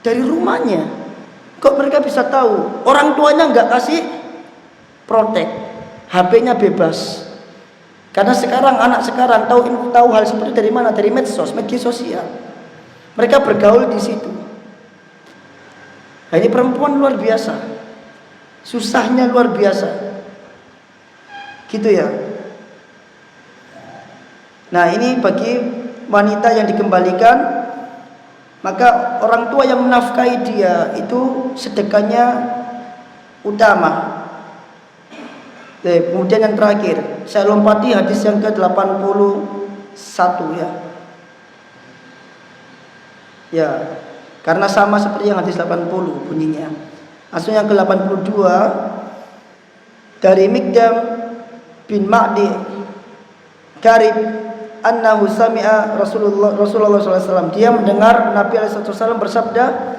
Dari rumahnya. Kok mereka bisa tahu? Orang tuanya nggak kasih protek, HP-nya bebas. Karena sekarang anak sekarang tahu hal seperti dari mana? Dari medsos, media sosial. Mereka bergaul di situ. Nah, ini perempuan luar biasa. Susahnya luar biasa. Gitu ya. Nah ini bagi wanita yang dikembalikan, maka orang tua yang menafkahi dia itu sedekahnya utama. Kemudian yang terakhir, saya lompati hadis yang ke-81 ya. Ya, karena sama seperti yang hadis 80 bunyinya. Langsung yang ke-82 dari Mikdam bin Ma'di Karib annahu sami'a Rasulullah SAW. Dia mendengar Nabi SAW bersabda,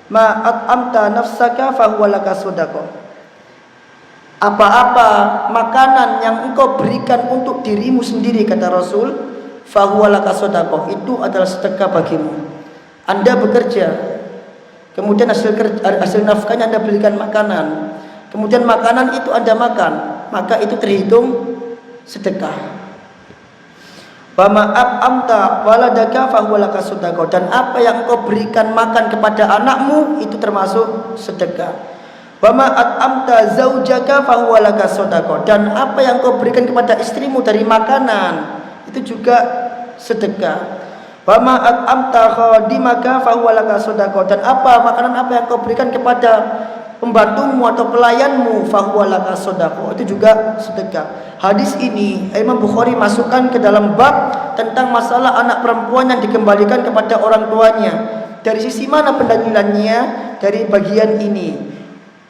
ma'at amta nafsaka fahuwa laka sodaqah. Apa-apa makanan yang engkau berikan untuk dirimu sendiri, kata Rasul, fahuwa laka sodaqah, itu adalah sedekah bagimu. Anda bekerja, kemudian hasil nafkahnya Anda berikan makanan, kemudian makanan itu Anda makan, maka itu terhitung sedekah. Wa ma'amta waladaka fahuwa laka sodaqah, dan apa yang engkau berikan makan kepada anakmu itu termasuk sedekah. Wa ma'amta zaujaka fahuwa laka sodaqah, dan apa yang engkau berikan kepada istrimu dari makanan itu juga sedekah. Wa ma'amta khadimaka fahuwa laka sodaqah, dan makanan apa yang engkau berikan kepada pembantumu atau pelayanmu fahuwa laka sodaqah, itu juga sedekah. Hadis ini Imam Bukhari masukkan ke dalam bab tentang masalah anak perempuan yang dikembalikan kepada orang tuanya. Dari sisi mana pendalilannya? Dari bagian ini.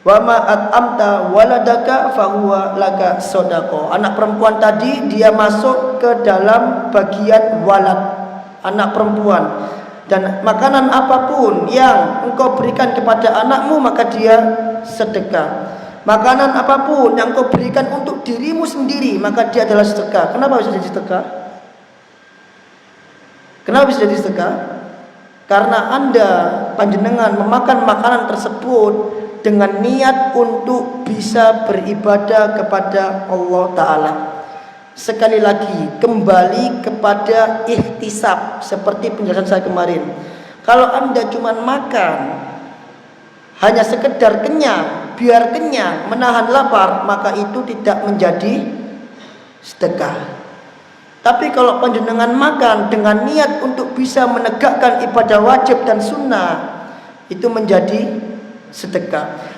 Wa ma'amta waladaka fahuwa laka sodaqah. Anak perempuan tadi dia masuk ke dalam bagian walad, anak perempuan. Dan makanan apapun yang engkau berikan kepada anakmu maka dia sedekah. Makanan apapun yang engkau berikan untuk dirimu sendiri maka dia adalah sedekah. Kenapa bisa jadi sedekah? Kenapa bisa jadi sedekah? Karena Anda panjenengan memakan makanan tersebut dengan niat untuk bisa beribadah kepada Allah Ta'ala. Sekali lagi, kembali kepada ihtisab, seperti penjelasan saya kemarin. Kalau Anda cuma makan hanya sekedar kenyang, biar kenyang, menahan lapar, maka itu tidak menjadi sedekah. Tapi kalau panjenengan makan dengan niat untuk bisa menegakkan ibadah wajib dan sunnah, itu menjadi sedekah.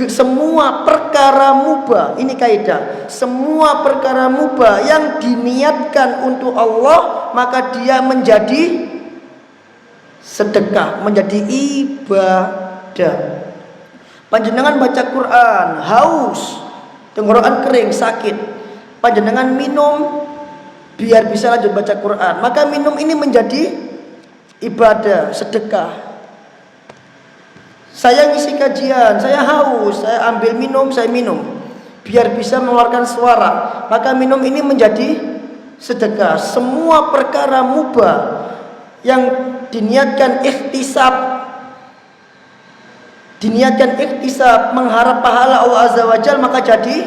Semua perkara mubah, ini kaidah, semua perkara mubah yang diniatkan untuk Allah maka dia menjadi sedekah, menjadi ibadah. Panjenengan baca Quran, haus, tenggorokan kering, sakit, panjenengan minum biar bisa lanjut baca Quran, maka minum ini menjadi ibadah, sedekah. Saya ngisi kajian, saya haus, saya ambil minum, saya minum biar bisa mengeluarkan suara, maka minum ini menjadi sedekah. Semua perkara mubah yang diniatkan ihtisab, mengharap pahala Allah Azza wa Jalla, maka jadi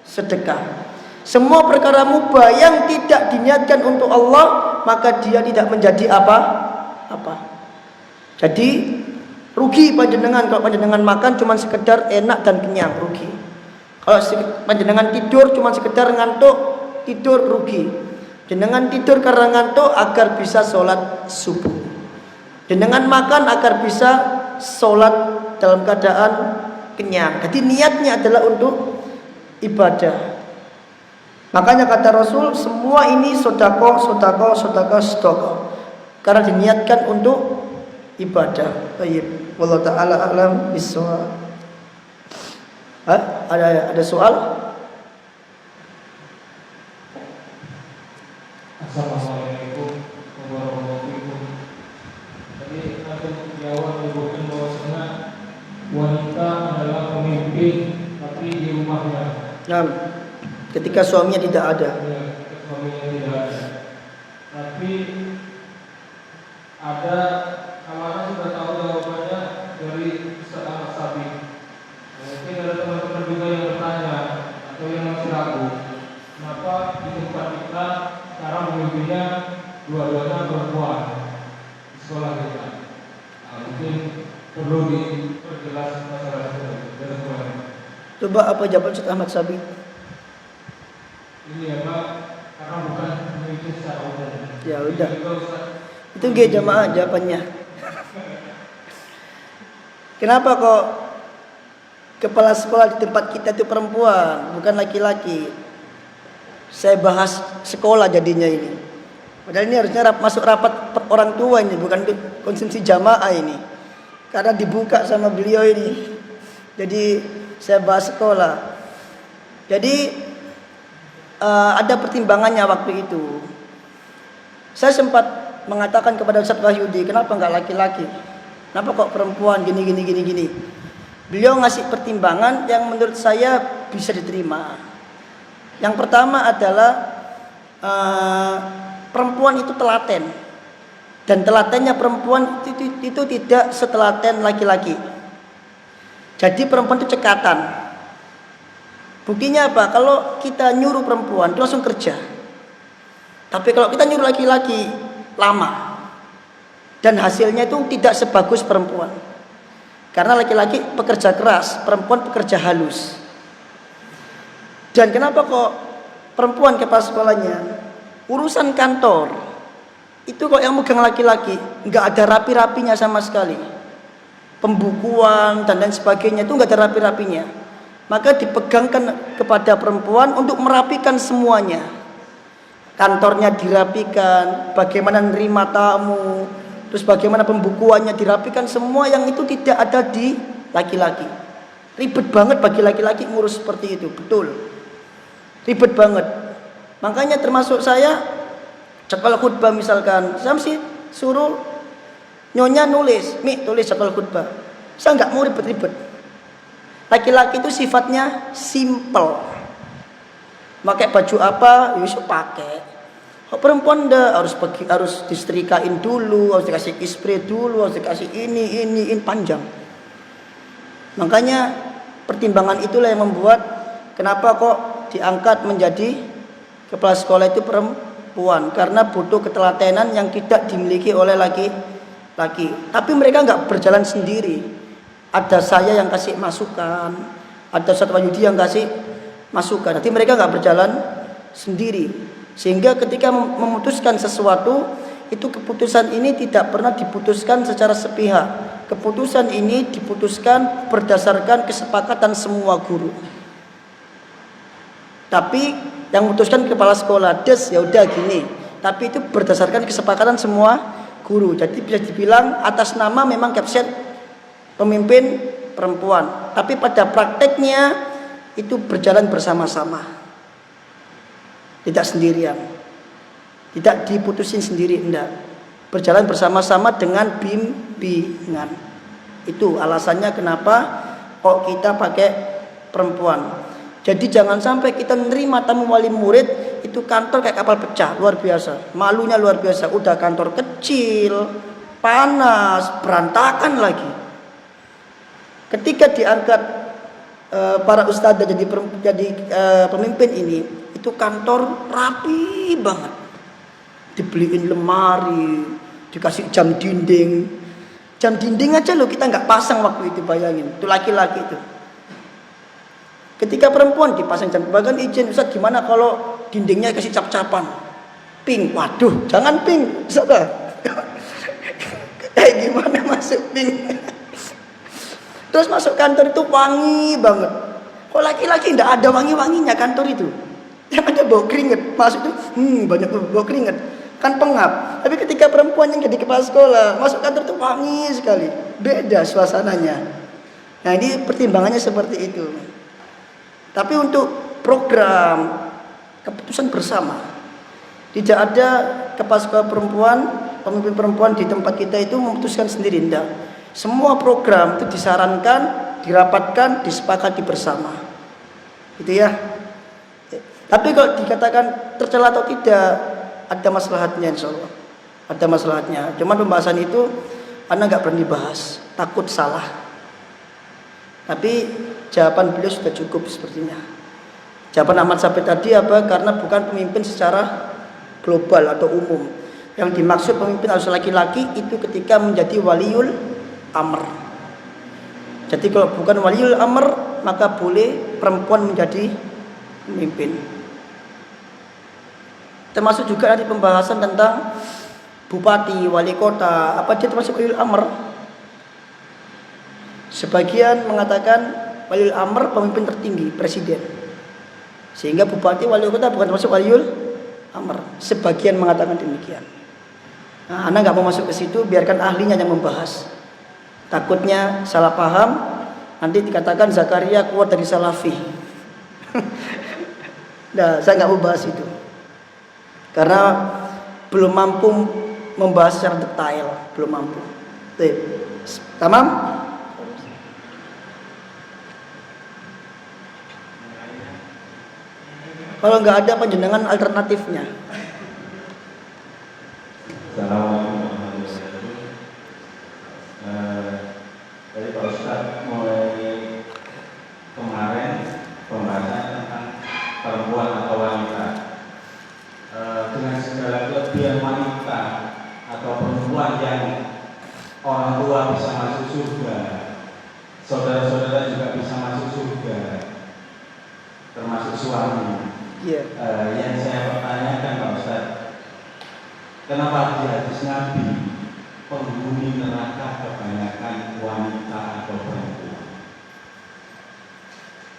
sedekah. Semua perkara mubah yang tidak diniatkan untuk Allah maka dia tidak menjadi apa-apa. Jadi rugi panjenengan kalau panjenengan makan cuma sekedar enak dan kenyang, rugi. Kalau panjenengan tidur cuma sekedar ngantuk, tidur, rugi. Jenengan tidur karena ngantuk agar bisa sholat subuh. Jenengan makan agar bisa sholat dalam keadaan kenyang. Jadi niatnya adalah untuk ibadah. Makanya kata Rasul, semua ini sedekah, karena diniatkan untuk ibadah. Baik. Wallahu ta'ala a'lam bissawab. Ada soal? Assalamualaikum warahmatullahi wabarakatuh. Tadi ada jawab menyebutkan bahwasanya wanita adalah pemimpin tapi di rumahnya. Nah, ketika suaminya tidak ada. Ya, suaminya tidak ada. Tapi ada kawannya sudah tahu jawabannya dari seorang sahabat. Mungkin ada teman-teman juga yang bertanya atau yang masih ragu, kenapa di tempat kita sekarang memimpinnya dua-duanya perempuan di sekolah kita. Mungkin perlu diperjelas masalah itu. Coba apa jawaban Ustaz Ahmad Sabi? Ini ya Pak, karena bukan memimpin secara umum. Ya udah. Itu nggih jamaah jawabannya. Kenapa kok Kepala sekolah di tempat kita itu perempuan, bukan laki-laki. Saya bahas sekolah jadinya ini. Padahal ini harusnya masuk rapat orang tua ini, bukan konsumsi jamaah ini. Karena dibuka sama beliau ini. Jadi saya bahas sekolah. Jadi ada pertimbangannya waktu itu. Saya sempat mengatakan kepada Ustaz Wahyudi, kenapa enggak laki-laki? Kenapa kok perempuan gini. Beliau ngasih pertimbangan yang menurut saya bisa diterima. Yang pertama adalah perempuan itu telaten. Dan telatennya perempuan itu tidak setelaten laki-laki. Jadi perempuan itu cekatan. Buktinya apa? Kalau kita nyuruh perempuan itu langsung kerja. Tapi kalau kita nyuruh laki-laki lama. Dan hasilnya itu tidak sebagus perempuan. Karena laki-laki pekerja keras, perempuan pekerja halus. Dan kenapa kok perempuan kepala sekolahnya? Urusan kantor itu kok yang megang laki-laki, nggak ada rapi-rapinya sama sekali. Pembukuan dan lain sebagainya itu nggak ada rapi-rapinya. Maka dipegangkan kepada perempuan untuk merapikan semuanya. Kantornya dirapikan, bagaimana nerima tamu, terus bagaimana pembukuannya dirapikan, semua yang itu tidak ada di laki-laki. Ribet banget bagi laki-laki ngurus seperti itu, betul. Ribet banget. Makanya termasuk saya, kalau khutbah misalkan, saya mesti suruh nyonya nulis, tulis kalau khutbah. Saya nggak mau ribet-ribet. Laki-laki itu sifatnya simple. Pakai baju apa, ya pakai. Kalau perempuan harus disetrikain dulu, harus dikasih spray dulu, harus dikasih ini panjang. Makanya pertimbangan itulah yang membuat kenapa kok diangkat menjadi kepala sekolah itu perempuan, karena butuh ketelatenan yang tidak dimiliki oleh laki-laki. Tapi mereka nggak berjalan sendiri. Ada saya yang kasih masukan, ada Ustaz Wahyudi yang kasih masukan. Nanti mereka nggak berjalan sendiri. Sehingga ketika memutuskan sesuatu, itu keputusan ini tidak pernah diputuskan secara sepihak. Keputusan ini diputuskan berdasarkan kesepakatan semua guru. Tapi yang memutuskan kepala sekolah, ya udah gini. Tapi itu berdasarkan kesepakatan semua guru. Jadi bisa dibilang atas nama memang Kapsen pemimpin perempuan. Tapi pada prakteknya itu berjalan bersama-sama. Tidak sendirian. Tidak diputusin sendiri, enggak. Berjalan bersama-sama dengan bimbingan. Itu alasannya kenapa kok kita pakai perempuan. Jadi jangan sampai kita menerima tamu wali murid itu kantor kayak kapal pecah, luar biasa. Malunya luar biasa. Udah kantor kecil, panas, berantakan lagi. Ketika diangkat para ustadzah jadi pemimpin ini, itu kantor rapi banget. Dibeliin lemari, dikasih jam dinding. Jam dinding aja loh kita nggak pasang waktu itu, bayangin. Itu laki-laki itu. Ketika perempuan dipasang jam, bahkan izin, Ustaz gimana kalau dindingnya kasih cap-capan pink? Waduh, jangan pink, Ustaz. Kayak gimana masuk pink? Terus masuk kantor itu wangi banget. Kok laki-laki enggak ada wangi-wanginya kantor itu? Yang ada bau keringet. Masuk itu banyak bau keringet. Kan pengap. Tapi ketika perempuan yang jadi kepala sekolah, masuk kantor itu wangi sekali. Beda suasananya. Nah, ini pertimbangannya seperti itu. Tapi untuk program keputusan bersama, tidak ada kepala sekolah perempuan, pemimpin perempuan di tempat kita itu memutuskan sendiri, enggak. Semua program itu disarankan, dirapatkan, disepakati bersama. Gitu ya. Tapi kalau dikatakan tercela atau tidak, ada maslahatnya insyaallah. Ada maslahatnya. Cuman pembahasan itu Anda nggak berani bahas, takut salah. Tapi jawaban beliau sudah cukup sepertinya. Jawaban Ahmad Sabit tadi apa? Karena bukan pemimpin secara global atau umum. Yang dimaksud pemimpin harus laki-laki itu ketika menjadi waliul amr. Jadi kalau bukan waliul amr, maka boleh perempuan menjadi pemimpin. Termasuk juga ada pembahasan tentang bupati, wali kota, apa dia termasuk waliul amr? Sebagian mengatakan waliul amr pemimpin tertinggi, presiden. Sehingga bupati wali kota bukan termasuk waliul amr. Sebagian mengatakan demikian. Nah, Anda nggak mau masuk ke situ, biarkan ahlinya yang membahas. Takutnya salah paham, nanti dikatakan Zakaria keluar dari Salafi. Nah, saya nggak mau bahas itu, karena belum mampu membahas secara detail, belum mampu. Tamam? Kalau nggak ada panjenengan alternatifnya. Assalamualaikum warahmatullahi wabarakatuh. Dari Pak Ustadz, mulai kemarin pembahasan tentang perempuan atau wanita, dengan segala kelebihan wanita atau perempuan yang orang tua bisa masuk surga, saudara-saudara juga bisa masuk surga, termasuk suami. Iya. Yang saya pertanyakan Pak Ustadz, kenapa di hadis Nabi penghuni neraka kebanyakan wanita atau perempuan?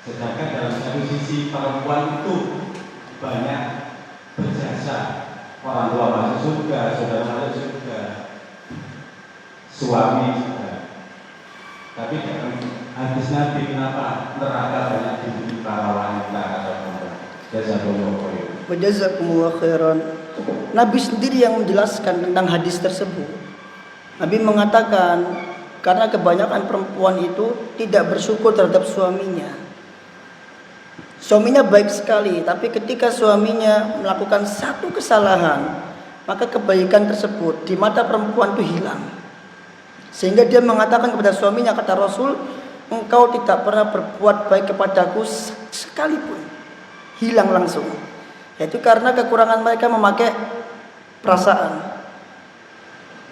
Sedangkan dalam satu sisi perempuan itu banyak berjasa, orang tua masuk surga, saudara masuk surga, suami juga. Tapi dalam hadis Nabi kenapa neraka banyak dihuni para wanita atau perempuan? Wajazakumullah khairan. Nabi sendiri yang menjelaskan tentang hadis tersebut. Nabi mengatakan karena kebanyakan perempuan itu tidak bersyukur terhadap suaminya. Suaminya baik sekali, tapi ketika suaminya melakukan satu kesalahan, maka kebaikan tersebut di mata perempuan itu hilang. Sehingga dia mengatakan kepada suaminya, kata Rasul, engkau tidak pernah berbuat baik kepadaku sekalipun. Hilang langsung. Yaitu karena kekurangan mereka memakai perasaan.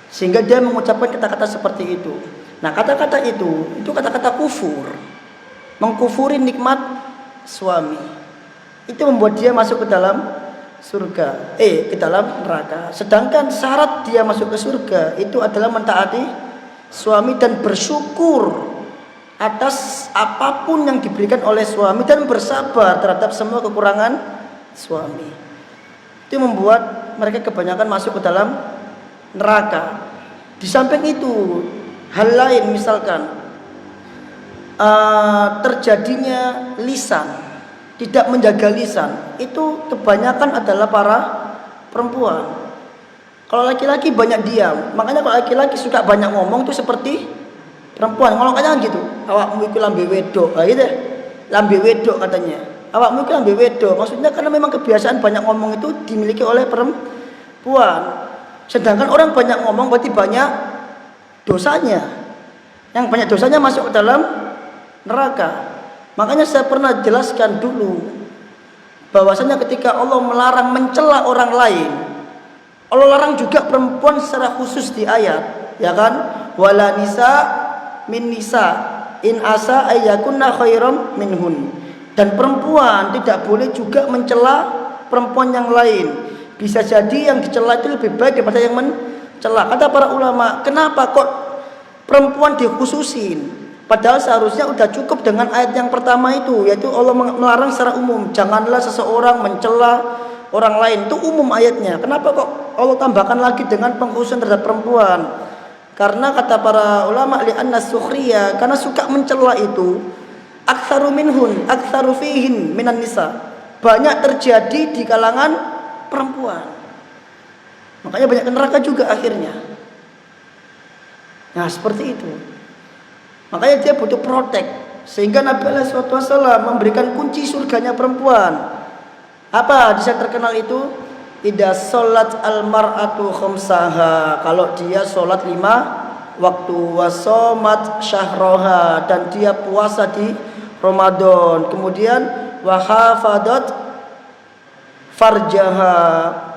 Sehingga dia mengucapkan kata-kata seperti itu. Nah, kata-kata itu kata-kata kufur. Mengkufuri nikmat suami. Itu membuat dia masuk ke dalam surga. Ke dalam neraka. Sedangkan syarat dia masuk ke surga itu adalah mentaati suami dan bersyukur atas apapun yang diberikan oleh suami dan bersabar terhadap semua kekurangan suami. Itu membuat mereka kebanyakan masuk ke dalam neraka. Di samping itu, hal lain misalkan terjadinya lisan, tidak menjaga lisan, itu kebanyakan adalah para perempuan. Kalau laki-laki banyak diam, makanya kalau laki-laki suka banyak ngomong itu seperti perempuan. Kalau katanya gitu, awakmu iku lambe wedok, gitu ya. Lambe wedok katanya. Awakmu iku lambe wedok. Maksudnya karena memang kebiasaan banyak ngomong itu dimiliki oleh perempuan. Sedangkan orang banyak ngomong berarti banyak dosanya. Yang banyak dosanya masuk ke dalam neraka. Makanya saya pernah jelaskan dulu bahwasanya ketika Allah melarang mencela orang lain, Allah larang juga perempuan secara khusus di ayat, ya kan? Wala nisa min nisa in asa ayyakunna khairam minhun. Dan perempuan tidak boleh juga mencela perempuan yang lain. Bisa jadi yang dicela itu lebih baik daripada yang mencela. Kata para ulama, kenapa kok perempuan dikhususin? Padahal seharusnya udah cukup dengan ayat yang pertama itu, yaitu Allah melarang secara umum, janganlah seseorang mencela orang lain. Itu umum ayatnya. Kenapa kok Allah tambahkan lagi dengan pengkhususan terhadap perempuan? Karena kata para ulama li'anna sukhriya, karena suka mencela itu aktsaru minhun, aktsaru fihin minan nisa. Banyak terjadi di kalangan perempuan. Makanya banyak neraka juga akhirnya. Nah, seperti itu. Makanya dia butuh protek. Sehingga Nabi SAW memberikan kunci surganya perempuan. Apa hadis yang terkenal itu? Idza sholat al-mar'atu khamsaha, kalau dia sholat 5 waktu, wasomat syahroha, dan dia puasa di Ramadan, kemudian wahafadat farjaha,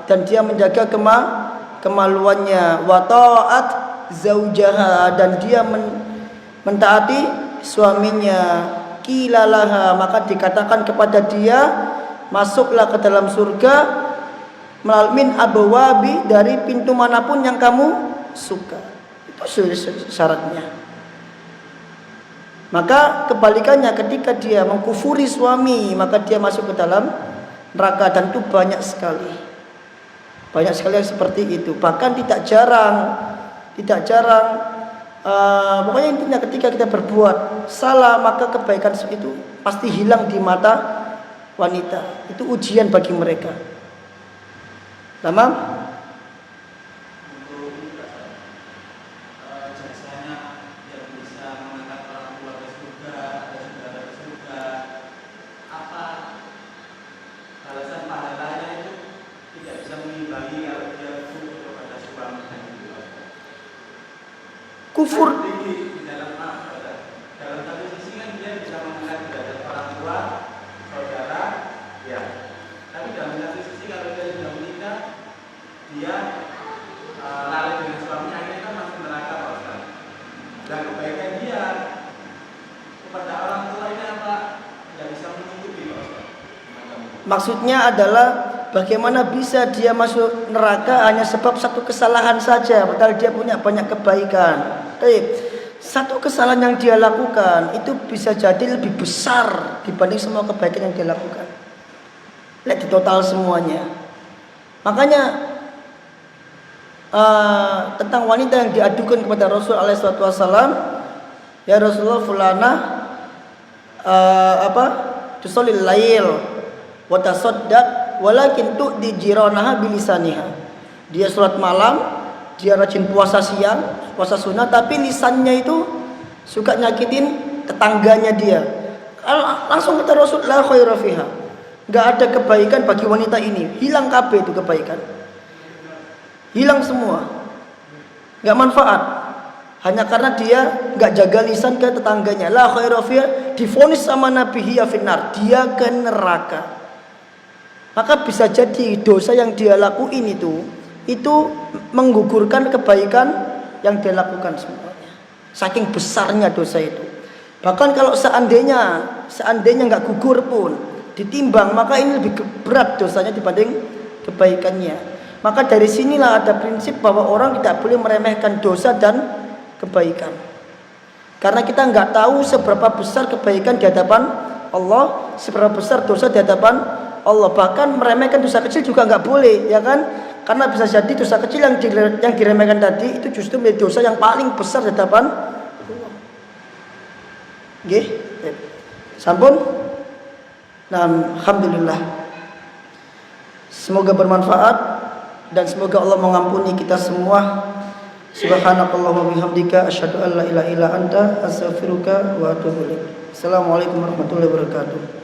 dan dia menjaga kemaluannya, wa ta'at zaujaha, dan dia mentaati suaminya, kilalaha, maka dikatakan kepada dia, masuklah ke dalam surga melalui min abwabi, dari pintu manapun yang kamu suka. Itu syaratnya. Maka kebalikannya, ketika dia mengkufuri suami, maka dia masuk ke dalam neraka. Dan itu banyak sekali yang seperti itu. Bahkan tidak jarang pokoknya intinya ketika kita berbuat salah, maka kebaikan itu pasti hilang di mata wanita. Itu ujian bagi mereka. Tamam? Jasanya yang bisa mengangkat orang tua ke surga, ada saudara ke surga, apa alasan pahalanya itu tidak bisa mengimbangi kalau dia kufur kepada suami dan ibu? Kufur Di dalam satu sisi kan dia bisa mengangkat derajat orang tua, saudara, ya. Tapi dalam satu sisi kalau dia sudah menikah, dia lalai dengan suaminya, akhirnya kan masuk neraka, Pak Ustaz. Dan kebaikan dia kepada orang tua ini apa? Tidak bisa menutupi, Pak Ustaz. maksudnya adalah bagaimana bisa dia masuk neraka hanya sebab satu kesalahan saja, padahal dia punya banyak kebaikan. Satu kesalahan yang dia lakukan itu bisa jadi lebih besar dibanding semua kebaikan yang dia lakukan. Lihat di total semuanya. Makanya tentang wanita yang diadukan kepada Rasul SAW, ya Rasulullah fulana tusallil lail wa tasaddaq walakin tu'di jiranaha bilisaniha. Dia salat malam, dia rajin puasa siang, puasa sunnah, tapi lisannya itu suka nyakitin tetangganya dia. Langsung kata Rasul, la khaira fiha. Enggak ada kebaikan bagi wanita ini. Hilang kabeh itu kebaikan. Hilang semua. Enggak manfaat. Hanya karena dia enggak jaga lisan ke tetangganya. La khaira fiha, divonis sama Nabi hiya finnar, dia ke neraka. Maka bisa jadi dosa yang dia lakuin itu menggugurkan kebaikan yang dia lakukan semuanya. Saking besarnya dosa itu. Bahkan kalau seandainya nggak gugur pun ditimbang, maka ini lebih berat dosanya dibanding kebaikannya. Maka dari sinilah ada prinsip bahwa orang tidak boleh meremehkan dosa dan kebaikan. Karena kita nggak tahu seberapa besar kebaikan di hadapan Allah, seberapa besar dosa di hadapan Allah. Bahkan meremehkan dosa kecil juga nggak boleh, ya kan? Karena bisa jadi dosa kecil yang diremehkan tadi itu justru menjadi dosa yang paling besar di hadapan Allah. Nggih. Sampun? Nah, alhamdulillah. Semoga bermanfaat dan semoga Allah mengampuni kita semua. Subhanakallahumma bihamdika asyhadu an la ilaha illa anta astaghfiruka wa atubu ilaik. Assalamualaikum warahmatullahi wabarakatuh.